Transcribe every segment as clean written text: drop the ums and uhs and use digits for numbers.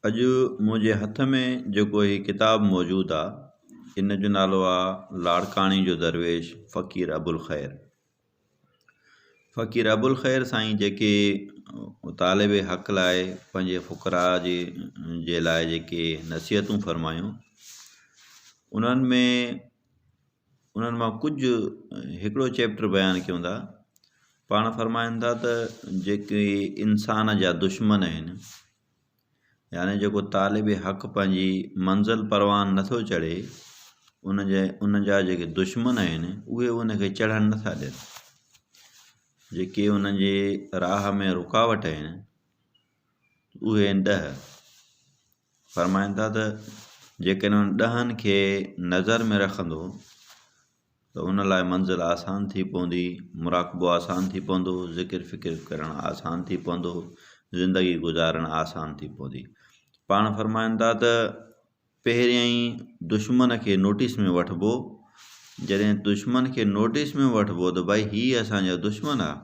अॼु मुंहिंजे हथ में जेको ही किताब मौजूदु आहे इन जो नालो आहे लाड़काणी जो दरवेश फ़क़ीर अबुल ख़ैर। फ़क़ीर अबुल ख़ैर साईं जेके तालिब हक़ लाइ पंहिंजे फ़ुक़रा जे लाइ जेके नसीहतूं फरमायूं उन्हनि मां कुझु हिकिड़ो चैप्टर बयानु कयूं था। पाण फरमाइनि था त जेके इंसान जा दुश्मन आहिनि, यानी जेको तालिब हक़ पंहिंजी मंज़िल परवान नथो चढ़े उन जा जेके दुश्मन आहिनि उहे उनखे चढ़नि नथा ॾियनि। जेके उन जे राह में रुकावट आहिनि उहे 10 फरमाइनि था त जेकॾहिं उन 10 खे नज़र में रखंदो त उन लाइ मंज़िल आसान थी पवंदी, मुराक़बो आसान थी पवंदो, ज़िक्र फ़िक्र करणु आसान थी पवंदो, ज़िंदगी गुज़ारणु आसान थी पवंदी। पाण फरमाइनि था त पहिरियां ई दुश्मन खे नोटिस में वठिबो। जॾहिं दुश्मन खे नोटिस में वठिबो त भई हीअ असांजा दुश्मन आहे,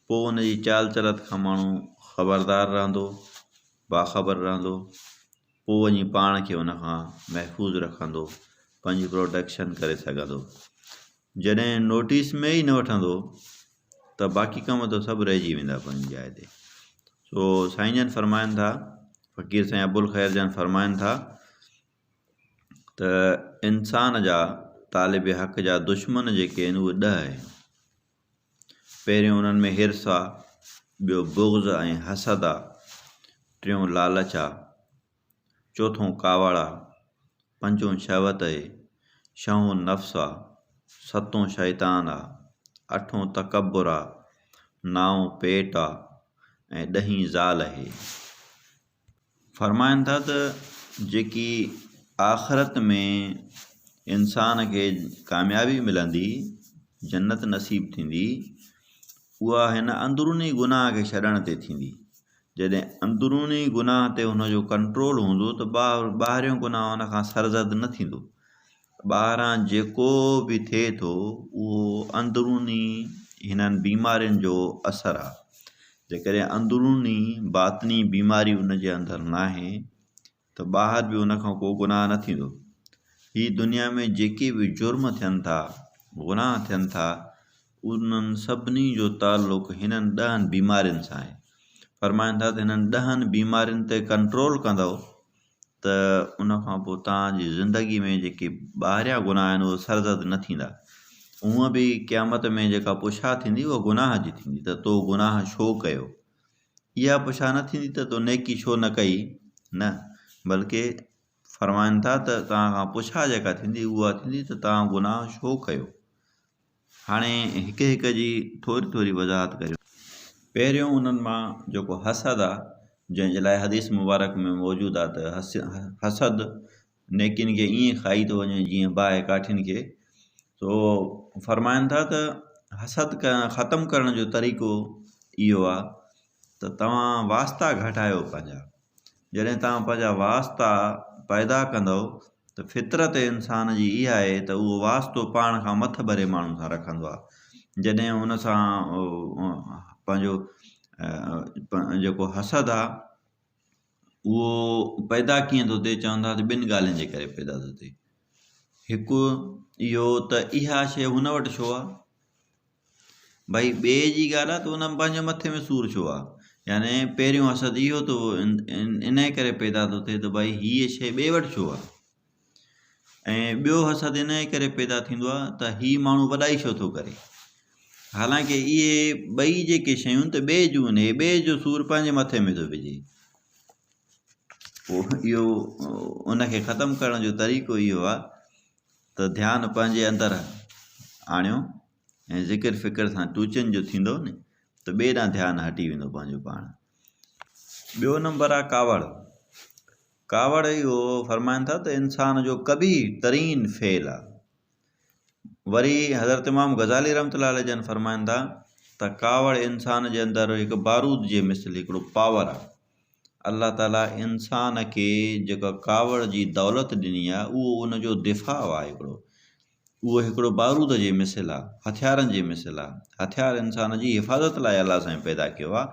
पोइ उन जी चाल चलत खां माण्हू ख़बरदार रहंदो, बाख़बर रहंदो, पोइ वञी पाण खे उन खां महफ़ूज़ रखंदो, पंहिंजी प्रोटेक्शन करे सघंदो। जॾहिं नोटिस में ई न वठंदो त बाक़ी कम त सभु रहिजी वेंदा पंहिंजी जाइ ते। सो साईं जन फरमाइनि था, फ़क़ीर साईं अबुल ख़ैर जन फरमाइनि था त इंसान जा तालिब हक़ जा दुश्मन जेके आहिनि उहे 10 आहिनि। पहिरियों उन्हनि में हिर्स आहे, ॿियो बुग़्ज़ ऐं हसद आहे, टियों लालच आहे, चौथों कावड़ आहे, पंजों शहवत आहे, छहों नफ़्स आहे, सतों शैतान आहे, अठों तकब्बुर आहे, 9 पेट आहे ऐं 10 ज़ाल आहे। फरमाइनि था त जेकी आख़िरत में इंसान खे कामयाबी मिलंदी, जन्नत नसीब थींदी, उहा हिन अंदरूनी गुनाह खे छॾण ते थींदी। जॾहिं अंदरूनी गुनाह ते हुनजो कंट्रोल हूंदो त ॿाहिरियों गुनाह हुन खां सरज़द न थींदो। ॿाहिरां जेको बि थिए थो उहो अंदरूनी हिननि बीमारियुनि जो असरु आहे। जेकॾहिं अंदरूनी बातनी बीमारी उन जे अंदरि नाहे त ॿाहिरि बि उन खां को गुनाह न थींदो। हीअ दुनिया में जेके बि जुर्म थियनि था, गुनाह थियनि था, उन्हनि सभिनी जो ताल्लुक़ हिननि 10 बीमारियुनि सां आहे। फरमाइनि था त हिननि 10 बीमारियुनि ते कंट्रोल कंदव त उन खां पोइ तव्हांजी ज़िंदगी में जेके ॿाहिरियां गुनाह आहिनि उहे सरज़द न थींदा। हूअं बि क़यामत में जेका पुछा थींदी उहा गुनाह जी थींदी त तो गुनाह छो कयो। इहा पुछा न थींदी त तो नेकी छो न कई, न, बल्कि फरमाइनि था त तव्हां खां पुछा जेका थींदी उहा थींदी त तव्हां गुनाह छो कयो। हाणे हिकु हिकु जी थोरी थोरी वज़ाहत करियो। पहिरियों उन्हनि मां जेको हसद आहे, जंहिंजे लाइ हदीस मुबारक में मौजूदु आहे त हसद नेकिन खे ईअं खाई थो वञे जीअं बाहि काठियुनि खे। तो फरमाइनि था त हसद ख़तमु करण जो तरीक़ो इहो आहे त तव्हां वास्ता घटायो पंहिंजा। जॾहिं तव्हां पंहिंजा वास्ता पैदा कंदव त फितरत इंसान जी इहा आहे त उहो वास्तो पाण खां मथ भरे माण्हू सां रखंदो आहे। जॾहिं हुन सां पंहिंजो जेको हसद आहे उहो पैदा कीअं थो थिए, चवंदा त 2 ॻाल्हियुनि जे करे पैदा थो थिए। हिकु इहो त इहा शइ हुन वटि छो आहे, भई ॿिए जी ॻाल्हि आहे त उन पंहिंजे मथे में सूरु छो आहे। यानी पहिरियों हसद इहो तो इन करे पैदा थो थिए त भई हीअ शइ ॿिए वटि छो आहे, ऐं ॿियो हसद इन करे पैदा थींदो आहे त हीअ माण्हू वॾाई छो थो करे। हालांकि इहे ॿई जेके शयूं त ॿिए जूं आहिनि, ॿिए जो सूरु पंहिंजे मथे में थो विझे। पोइ इहो उनखे ख़तमु करण जो तरीक़ो इहो आहे त ध्यानु पंहिंजे अंदरि आणियो ऐं ज़िक्र फ़िक्र सां टूचन जो थींदो न त ॿिए ॾांहुं ध्यानु हटी वेंदो पंहिंजो पाण। ॿियो नंबर आहे कावड़। कावड़ इहो फरमाइनि था त इंसान जो कबी तरीन फ़ेल आहे। वरी हज़रत इमाम ग़ज़ाली रहमतुल्लाह अलैह जन फरमाइनि था त कावड़ इंसान जे अंदरि हिकु बारूद जे मिसल हिकिड़ो पावर आहे। अल्लाह ताला इंसान खे जेका कावड़ जी दौलत ॾिनी आहे उहो उनजो दिफ़ा आहे उहो हिकिड़ो बारूद जे मिसल आहे, हथियारनि जे मिसल आहे। हथियार इंसान जी हिफ़ाज़त लाइ अलाह साईं पैदा कयो आहे,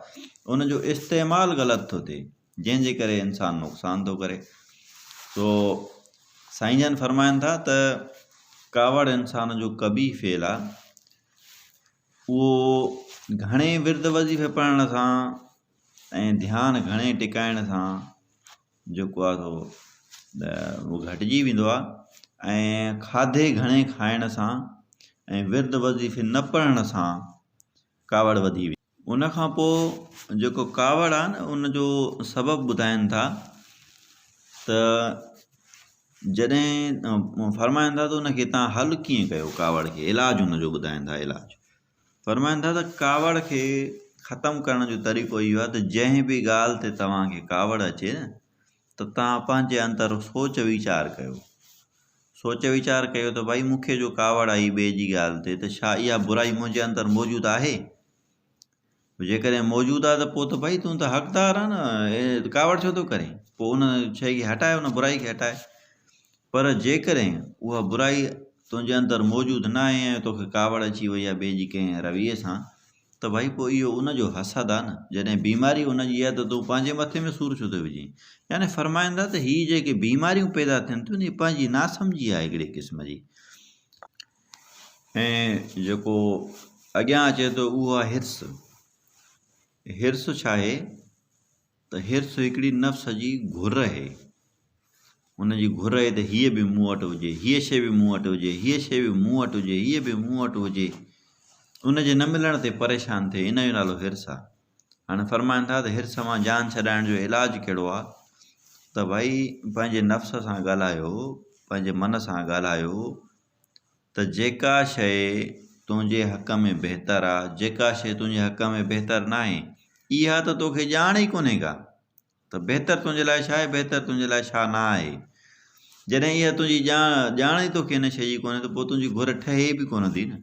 उनजो इस्तेमालु ग़लति थो थिए। जंहिंजे करे इंसानु नुक़सान थो करे। तो साईं जन फरमाइनि था त कावड़ इंसान जो कबी फेल आहे। उहो घणे विर्द वज़ीफ़े पढ़ण सां ऐं ध्यानु घणे टिकाइण सां जेको आहे उहो घटिजी वेंदो आहे। ऐं खाधे घणे खाइण सां ऐं विर्द वज़ीफ़े न पढ़ण सां कावड़ वधी वेंदी। उन खां पोइ जेको कावड़ आहे न, उन जो सबबु ॿुधाइनि था त जॾहिं फरमाइनि था त उनखे तव्हां हल कीअं कयो, कावड़ खे इलाजु उनजो ॿुधाइनि था। इलाजु फरमाइनि था त कावड़ खे ख़तमु करण जो तरीक़ो इहो आहे त जंहिं बि ॻाल्हि ते तव्हांखे कावड़ अचे न, त तव्हां पंहिंजे अंदरि सोच वीचार कयो। सोच वीचार कयो त भई मूंखे जो कावड़ आई ॿिए जी ॻाल्हि ते, त छा इहा बुराई मुंहिंजे अंदरि मौजूदु आहे? जेकॾहिं मौजूदु आहे त पोइ त भई तूं त हक़दार आहे न, कावड़ छो थो करे? पोइ उन शइ खे हटाए, उन बुराई खे हटाए। पर जेकॾहिं उहा बुराई तुंहिंजे अंदरि मौजूदु न आहे ऐं तोखे कावड़ अची वई आहे ॿिए जी कंहिं रवैये सां, त भई पोइ इहो उनजो हसद आहे न। जॾहिं बीमारी उनजी आहे त तूं पंहिंजे मथे में सूरु छो थो विझी? यानी फरमाइनि था त हीअ जेके बीमारियूं पैदा थियनि थियूं, इहे पंहिंजी नासमझी आहे हिकिड़े क़िस्म जी। ऐं जेको अॻियां अचे थो उहो आहे हिर्स। हिर्स छा आहे त हिर्स हिकिड़ी नफ़्स जी घुर आहे। उनजी घुर आहे त हीअ बि मूं वटि हुजे, हीअ शइ बि मूं वटि हुजे, हीअ शइ बि मूं वटि हुजे, हीअ बि मूं वटि हुजे। उनजे न मिलण ते परेशान थिए, इन जो नालो हिर्स आहे। हाणे फरमाइनि था त हिर्स मां जान छॾाइण जो इलाजु कहिड़ो आहे? त भई पंहिंजे नफ़्स सां ॻाल्हायो, पंहिंजे मन सां ॻाल्हायो त जेका शइ तुंहिंजे हक़ में बहितर आहे, जेका शइ तुंहिंजे हक़ में बहितर न आहे, इहा त तोखे ॼाण ई कोन्हे का त बहितर तुंहिंजे लाइ छा आहे, बहितर तुंहिंजे लाइ छा न आहे। जॾहिं इहा तुंहिंजी ॼाण ई तोखे इन शइ जी कोन्हे, त पोइ तुंहिंजी घुर ठहे बि कोन थी न।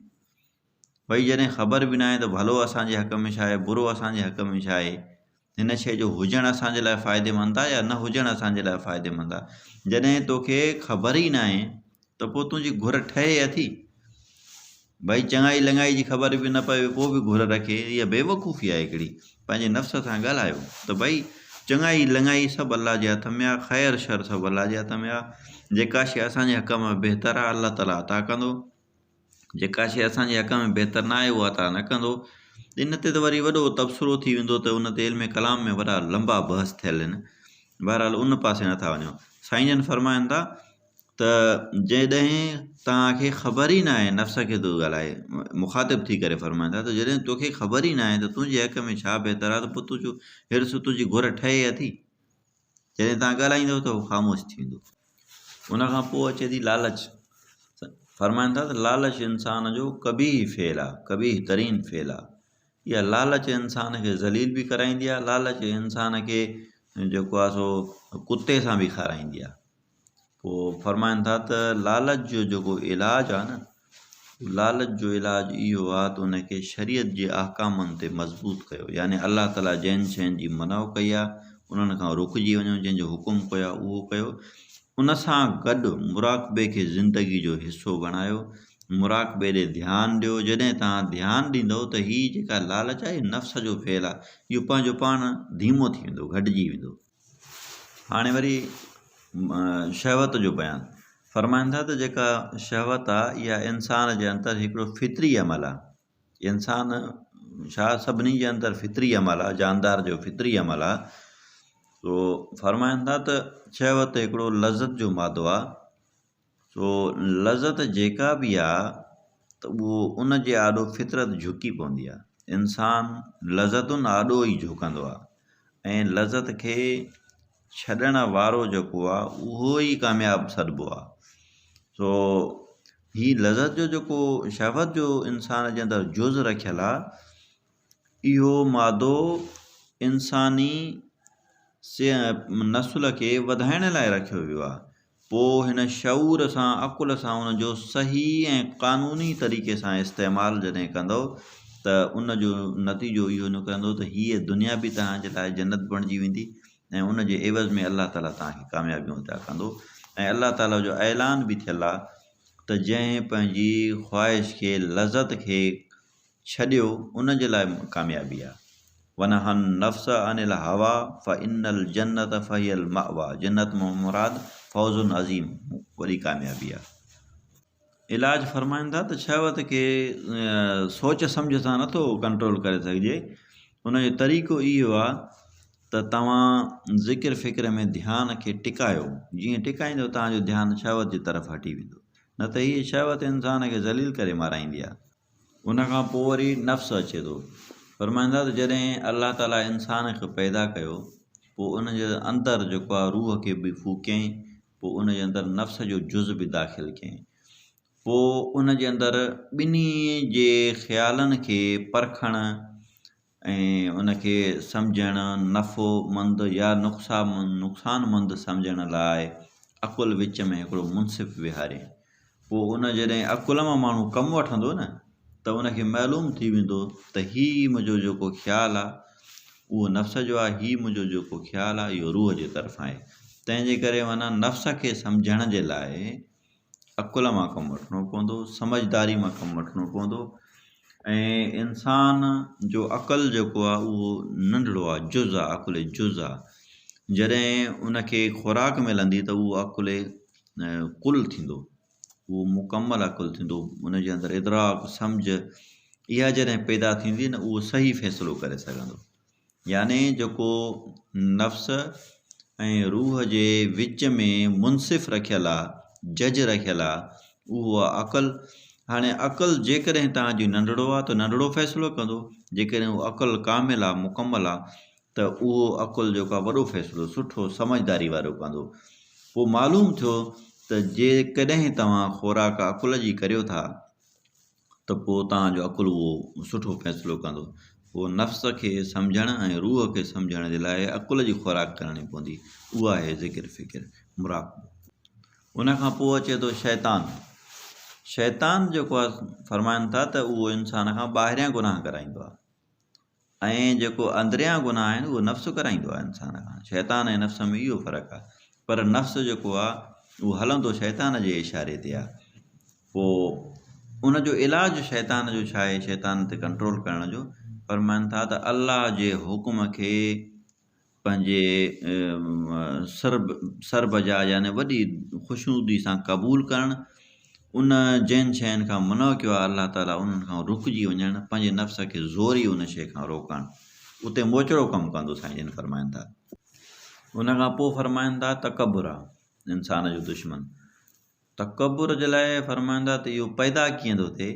भई जॾहिं ख़बर बि न आहे त भलो असांजे हक़ में छा आहे, बुरो असांजे हक़ में छा आहे, हिन शइ जो हुजणु असांजे लाइ फ़ाइदेमंद आहे या न हुजणु असांजे लाइ फ़ाइदेमंद आहे। जॾहिं तोखे ख़बर ई न आहे त पोइ तुंहिंजी घुर ठहे अथी? भई चङाई लङाई जी ख़बर बि न पए पोइ बि घुर रखे, इहा बेवकूफ़ी आहे हिकिड़ी। पंहिंजे नफ़्स सां ॻाल्हायो त भई चङाई लङाई सभु अलाह जे हथ में आहे, ख़ैर शर सभु अलाह जे हथ में आहे। जेका शइ असांजे हक़ में बहितर आहे अलाह ताला अता कंदो, जेका शइ असांजे हक़ में बहितर न आहे उहा अता न कंदो। इन ते त वरी वॾो तबसरो थी वेंदो, त उन ते इल्म कलाम में वॾा लंबा बहस थियल आहिनि। बहरहाल उन पासे नथा वञो। साईं जन फरमाइनि था त जॾहिं तव्हांखे ख़बर ई न आहे, नफ़्स खे थो ॻाल्हाए मुखातिब थी करे फरमाइनि था, त जॾहिं तोखे ख़बर ई न आहे त तुंहिंजे हक़ में छा बहितर आहे, त पोइ तुंहिंजो हिर्स तुंहिंजी घुर ठहे अथी? जॾहिं तव्हां ॻाल्हाईंदव त उहो ख़ामोश थी वेंदो। उन खां पोइ अचे थी लालच। फरमाइनि था त लालच इंसान जो कबी फेल आहे, कबी तरीन फेल आहे। इहा लालच इंसान खे ज़लील बि कराईंदी आहे। लालच इंसान खे जेको आहे सो कुते सां बि खाराईंदी आहे। पोइ फरमाइनि था त लालच जो जेको इलाजु आहे न, लालच जो इलाजु इहो आहे त उनखे शरीयत जे अहकामनि ते मज़बूत कयो। यानी अलाह ताला जंहिं शयुनि जी मना कई आहे उन्हनि खां रुकिजी वञो, जंहिंजो हुकुम कयो आहे उहो कयो। उन सां गॾु मुराक़बे खे ज़िंदगी जो हिसो बणायो, मुराक़बे ॾे ध्यानु ॾियो। जॾहिं तव्हां ध्यानु ॾींदव त हीअ जेका लालच आहे नफ़्स जो फेल आहे, इहो पंहिंजो पाण धीमो थी वेंदो, घटिजी वेंदो। हाणे वरी शहवत जो बयानु फरमाइनि था त जेका शहवत आहे इहा इंसान जे अंदरि हिकिड़ो फितरी अमल आहे। इंसान छा सभिनी जे अंदरि फितरी अमल आहे, जानदार जो फितरी अमल आहे। तो फरमाइनि था त शहवत हिकिड़ो लज़त जो मादो आहे। तो लज़त जेका बि आहे त उहो उन जे आॾो फितरत झुकी पवंदी आहे। इंसान लज़तुनि आॾो ई झुकंदो आहे ऐं लज़त खे छॾण वारो जेको आहे उहो ई कामयाबु सॾिबो आहे। सो हीअ लज़त जो जेको शहवत जो इंसान जे अंदरि जुज़ रखियलु आहे, इहो मादो इंसानी नसुल खे वधाइण लाइ रखियो वियो आहे। पोइ हिन शऊर सां, अकुल सां उनजो सही ऐं क़ानूनी तरीक़े सां इस्तेमालु जॾहिं कंदव त उनजो नतीजो इहो निकिरंदो त हीअ दुनिया बि तव्हांजे लाइ जन्नत बणिजी वेंदी ऐं उनजे एवज़ में अलाह ताला तव्हांखे कामयाबियूं अता कंदो। ऐं अलाह ताला जो ऐलान बि थियल आहे त जंहिं पंहिंजी ख़्वाहिश खे, लज़त खे छॾियो उनजे लाइ कामयाबी आहे। वनहन नफ्स अनिल हवा फ़इन्नल जन्नत फ़हियल मअवा। जन्नत मुराद फ़ौज़ुन अज़ीम, वॾी कामयाबी आहे। इलाज फरमाइनि था त शहवत खे सोच सम्झ सां नथो कंट्रोल करे सघिजे। उनजो तरीक़ो इहो आहे त तव्हां ज़िक्र फ़िक्र में ध्यान खे टिकायो। जीअं टिकाईंदो तव्हांजो ध्यानु शहवत जी तरफ़ हटी वेंदो, न त हीअ शहवत इंसान खे ज़लील करे माराईंदी आहे। उनखां पोइ वरी नफ़्स अचे थो। फरमाईंदा त जॾहिं अलाह ताला इंसान खे पैदा कयो, पोइ उनजे अंदरि जेको आहे रूह खे बि फूकियईं, पोइ उनजे अंदरि नफ़्स जो जुज़ बि दाख़िलु कयईं। पोइ उनजे अंदरि ॿिन्ही जे ख़्यालनि खे परखणु ऐं उनखे सम्झणु, नफ़ोमंद या नुक़सानमंद सम्झण लाइ अकुल विच में हिकिड़ो मुंसिफ़ विहारे। पोइ उन जॾहिं अकुल मां माण्हू कमु वठंदो न, त उनखे मालूम थी वेंदो त हीउ मुंहिंजो जेको ख़्यालु आहे उहो नफ़्स जो आहे, हीउ मुंहिंजो जेको ख़्यालु आहे इहो रूह जे तरफ़ां आहे। तंहिंजे करे माना नफ़्स खे सम्झण जे लाइ अकुल मां कमु वठिणो पवंदो, समझदारी मां कमु वठिणो पवंदो। ऐं इंसान जो अक़ल जेको आहे उहो नंढिड़ो आहे, जुज़ आहे, अकुल जुज़ आहे। जॾहिं उनखे ख़ुराक मिलंदी त उहो अकुल कुल थींदो, उहो मुकमल अकुल थींदो। उनजे अंदरि इदराक सम्झ इहा जॾहिं पैदा थींदी न, उहो सही फ़ैसिलो करे सघंदो। यानी जेको नफ़्स ऐं रूह जे विच में मुंसिफ़ रखियलु आहे, जज रखियलु आहे, उहो आहे अक़ल। हाणे अक़ल जेकॾहिं तव्हांजी नंढिड़ो आहे त नंढिड़ो फ़ैसिलो कंदो, जेकॾहिं उहो अक़ल कामिल आहे, मुकमल आहे, त उहो अक़ुल जेको आहे वॾो फ़ैसिलो सुठो समझदारी वारो कंदो। पोइ मालूम थियो त जेकॾहिं तव्हां ख़ुराक अक़ुल जी करियो था त पोइ तव्हांजो अक़ुल उहो सुठो फ़ैसिलो कंदो। पोइ नफ़्स खे सम्झण ऐं रूह खे सम्झण जे लाइ अक़ुल जी ख़ुराक करणी पवंदी, उहा आहे ज़िक्र फ़िक्र मुराक़बो। उनखां पोइ अचे थो शैतान। शैतान जेको आहे फरमाइनि था त उहो इंसान खां ॿाहिरियां गुनाह कराईंदो आहे, ऐं जेको अंदरियां गुनाह आहिनि उहो नफ़्स कराईंदो आहे इंसान खां। शैतान ऐं नफ़्स में इहो फ़र्क़ु आहे, पर नफ़्स जेको आहे उहो हलंदो शैतान जे इशारे ते आहे। पोइ उनजो इलाजु शैतान जो छा आहे, शैतान ते कंट्रोल करण जो फरमाइनि था त अल्लाह जे हुकुम खे पंहिंजे सरबजा यानी वॾी ख़ुशनूदी सां क़बूल करणु, उन जिन शयुनि खां मना कयो आहे अल्लाह ताला उन्हनि खां रुकिजी वञणु, पंहिंजे नफ़्स खे ज़ोरी उन शइ खां रोकणु, उते मोचड़ो कमु कंदो साईं जिन फरमाइनि था। उनखां पोइ फरमाइनि था तकबुर आहे इंसान जो दुश्मन। तकबुर जे लाइ फरमाईंदा त इहो पैदा कीअं थो थिए।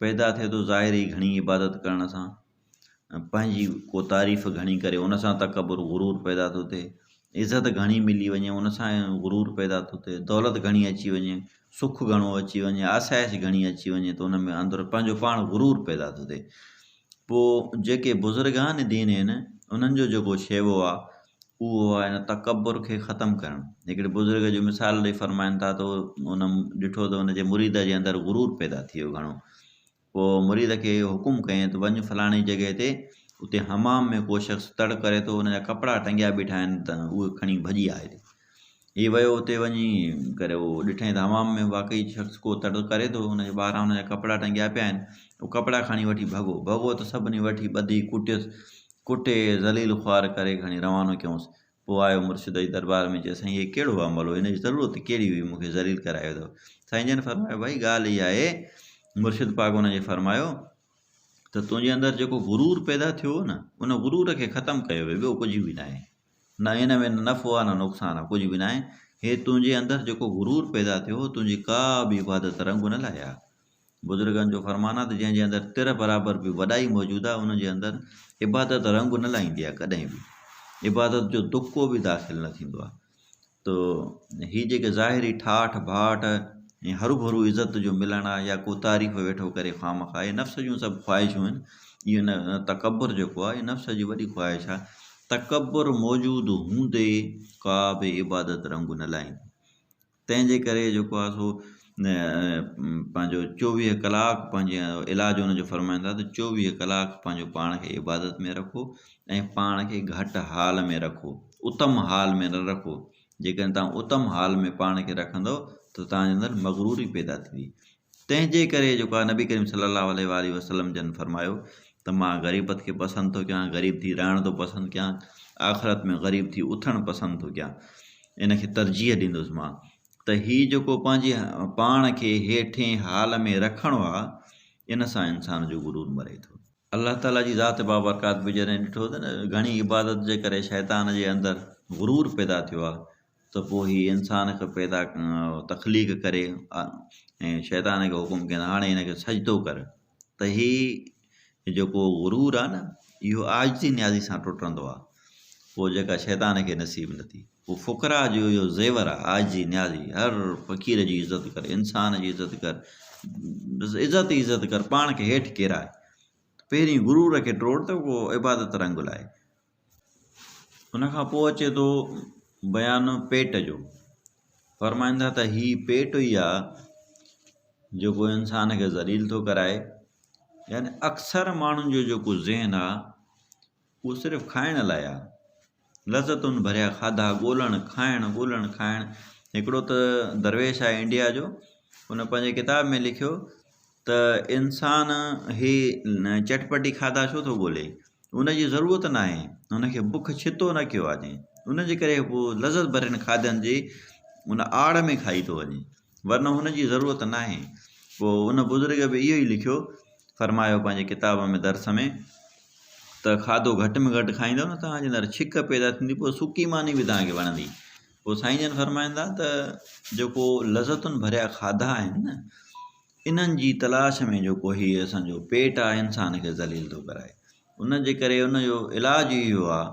पैदा थिए थो ज़ाहिरी घणी इबादत करण सां, पंहिंजी को तारीफ़ घणी करे उन सां तकबुर गुरूर पैदा थो थिए। इज़त घणी मिली वञे उन सां गुरूर पैदा थो थिए। दौलत घणी अची वञे, सुख घणो अची वञे, आसाइश घणी अची वञे त उन में अंदरि पंहिंजो पाण गुरूर पैदा थो थिए। पोइ जेके बुज़ुर्गान दीन आहिनि उन्हनि जो जेको शेवो आहे उहो आहे न तकबुर खे ख़तमु करणु। हिकिड़े बुज़ुर्ग जो मिसाल ॾेई फरमाइनि था त उन ॾिठो त उनजे मुरीद जे अंदरि गुरूर पैदा थी वियो घणो। पोइ मुरीद खे हुकुम कयईं त वञु फलाणी जॻह ते, उते हमाम में को शख़्स तड़ करे थो, उनजा कपिड़ा टंगिया बीठा आहिनि त उहे खणी भॼी आए। हीअ वियो उते वञी करे उहो ॾिठईं त हमाम में वाक़ई शख़्स को तड़ करे थो, उनजे ॿाहिरां उनजा कपिड़ा टंगिया पिया आहिनि। उहो कपिड़ा खणी वठी भॻो त सभिनी वठी ॿधी कुटे ज़लील ख़्वार करे खणी रवानो कयूंसि। पोइ आयो मुर्शिद जी दरबार में, चयो साईं हीअ कहिड़ो अमल हो, हिन जी ज़रूरत कहिड़ी हुई, मूंखे ज़लील करायो अथव। साईं जन फरमायो भई ॻाल्हि इहा आहे, मुर्शिद पाक उनजे फरमायो त तुंहिंजे अंदरि जेको गुरूर पैदा थियो न, उन गुरूर खे ख़तमु कयो वियो, ॿियो कुझु बि न आहे। न इन में न नफ़ो आहे न नुक़सानु आहे, कुझु बि न आहे। हे तुंहिंजे अंदरि जेको गुरूर पैदा थियो, तुंहिंजी का बि इबादत रंग न लाया। बुज़ुर्गनि जो फरमाना त जंहिंजे अंदरि तिर बराबरि बि वॾाई मौजूदु आहे, उनजे अंदरि इबादत रंग न लाहींदी आहे कॾहिं बि, इबादत जो तुको बि दाख़िल न थींदो आहे। त हीअ जेके ज़ाहिरी ठाठ बाट ऐं हरू भरू इज़त जो मिलणु आहे, या को तारीफ़ वेठो करे ख़ामख़ा, इहे नफ़्स जूं सभु ख़्वाहिशूं आहिनि। इहो न तकबुर जेको आहे, इहा नफ़्स जी वॾी ख़्वाहिश आहे। तकबुर मौजूदु हूंदे का बि इबादत रंग न लाहींदी। तंहिंजे करे जेको आहे सो पंहिंजो 24 कलाक पंहिंजे इलाजु हुनजो फरमाईंदा त 24 कलाक पंहिंजो पाण खे इबादत में रखो ऐं पाण खे घटि हाल में रखो, उत्तम हाल में न रखो। जेकॾहिं तव्हां उत्तम हाल में पाण खे रखंदव त तव्हांजे अंदरि मग़रूरी पैदा थींदी। तंहिंजे करे जेको आहे नबी करीम सल्लल्लाहु अलैहि वसल्लम जन फरमायो त मां ग़रीबत खे पसंदि थो कयां, ग़रीब थी रहण थो पसंदि कयां, आख़िरत में ग़रीब थी उथणु पसंदि थो कयां, इन खे तरजीह ॾींदुसि मां। त हीउ जेको पंहिंजे पाण खे हेठें हाल में रखणो आहे, इन सां इंसान जो गुरूर मरे थो। अलाह ताला जी ज़ात बाबरकात बि जॾहिं ॾिठो त न घणी इबादत जे करे शैतान जे अंदरि गुरूर पैदा थियो आहे, त पोइ हीउ इंसान खे पैदा तख़लीक़ करे ऐं शैतान खे हुकुम कनि हाणे हिन खे सजदो कर। त हीउ जेको गुरूर आहे न, इहो आजिज़ी न्याज़ी सां टुटंदो आहे, पोइ जेका शैतान खे नसीब न थी। पोइ फ़ुकरा जो इहो ज़ेवर आहे, आजिज़ी न्याज़ी, हर फ़क़ीर जी इज़त कर, इंसान जी इज़त कर, इज़त ई इज़त कर, पाण खे हेठि किराए। पहिरीं गुरूर खे टोड़ त पोइ इबादत रंग लाए। उन खां पोइ अचे थो बयानु पेट जो। फरमाईंदा त हीउ पेट ई आहे जेको इंसान खे ज़लील थो कराए। यानी अक्सर माण्हुनि जो जेको ज़हन आहे उहो सिर्फ़ु खाइण लाइ आहे, लज़तुनि भरिया खाधा ॻोल्हणु खाइणु। हिकिड़ो त दरवेश आहे इंडिया जो, उन पंहिंजे किताब में लिखियो त इंसान हे चटपटी खाधा छो थो ॻोल्हे, उनजी ज़रूरत न आहे, हुनखे बुख छितो न कयो आहे, उनजे करे पोइ लज़त भरियनि खाधनि जी उन आड़ में खाई थो वञे, वरना हुनजी ज़रूरत न आहे। पोइ उन बुज़ुर्ग बि इहो ई लिखियो, फरमायो पंहिंजे किताब में दर्स में त खाधो घटि में घटि खाईंदव न तव्हांजे अंदरि छिक पैदा थींदी, पोइ सुकी मानी बि तव्हांखे वणंदी। पोइ साईं जन फरमाईंदा त जेको लज़तुनि भरिया खाधा आहिनि न, इन्हनि जी तलाश में जेको हीउ असांजो पेट आहे इंसान खे ज़लील थो कराए। उन जे करे उनजो इलाजु इहो आहे,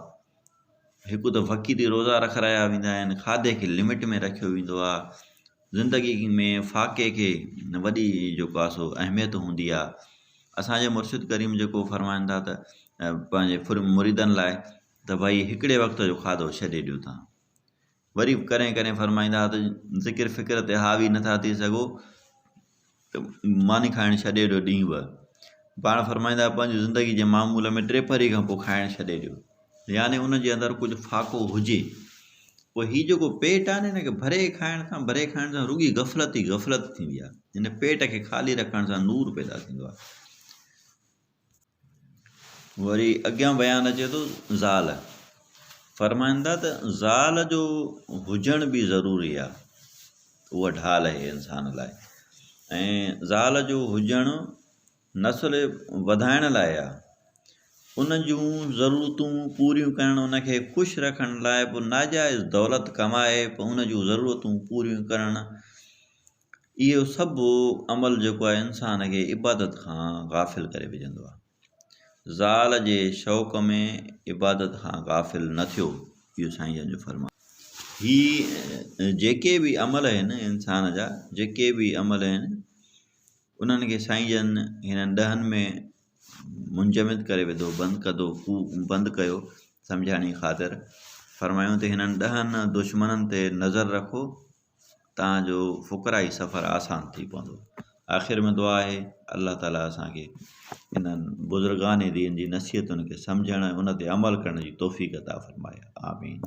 हिकु त फ़क़ीरी रोज़ा रखाया वेंदा आहिनि, खाधे खे लिमिट में रखियो वेंदो आहे, ज़िंदगी में फ़ाक़े खे वॾी जेको आहे सो अहमियत हूंदी आहे। असांजे मुर्शिद करीम जेको फरमाईंदा त पंहिंजे मुरीदनि लाइ त भई हिकिड़े वक़्त जो खाधो छॾे ॾियो तव्हां। वरी कॾहिं फरमाईंदा त ज़िक्र फ़िक्र ते हावी नथा थी सघो त मानी खाइणु छॾे ॾियो ॾींहुं ॿ। पाण फरमाईंदा पंहिंजी ज़िंदगी जे मामूल में 3 खां पोइ खाइणु छॾे ॾियो, यानी उनजे अंदरि कुझु फ़ाक़ो हुजे। पोइ हीउ जेको पेट आहे न, हिनखे भरे खाइण सां रुॻी गफ़लत थींदी आहे। हिन पेट खे ख़ाली रखण सां नूर पैदा थींदो आहे। वरी अॻियां बयानु अचे थो ज़ाल। फरमाईंदा त ज़ाल जो हुजण बि ज़रूरी आहे, उहा ढाल आहे इंसान लाइ। ऐं ज़ाल जो हुजणु नस्ल वधाइण लाइ आहे, उन जूं ज़रूरतूं पूरियूं करणु, उनखे ख़ुशि रखण लाइ। पोइ नाजाइज़ दौलत कमाए पोइ उन जूं ज़रूरतूं पूरियूं करणु, इहो सभु अमल जेको आहे इंसान खे इबादत खां गाफ़िल करे विझंदो आहे। ज़ाल जे शौक़ में इबादत खां गाफ़िल न थियो, इहो साईं जन जो फरमानु। ही जेके बि अमल आहिनि इंसान जा, जेके बि अमल आहिनि, उन्हनि खे साईं जन हिननि 10 में मुंजमिद करे विधो, बंदि कयो सम्झाइण जी ख़ातिर। फरमायूं त हिननि 10 दुश्मननि ते नज़र रखो, तव्हांजो फ़ुकराई सफ़र आसान थी पवंदो। आख़िर में दुआ आहे अल्लाह ताला असांखे इन्हनि बुज़ुर्गान दीन जी नसीहतुनि खे सम्झण, उन ते अमल करण जी तौफ़ीक़ अता फ़रमाए। आमीन।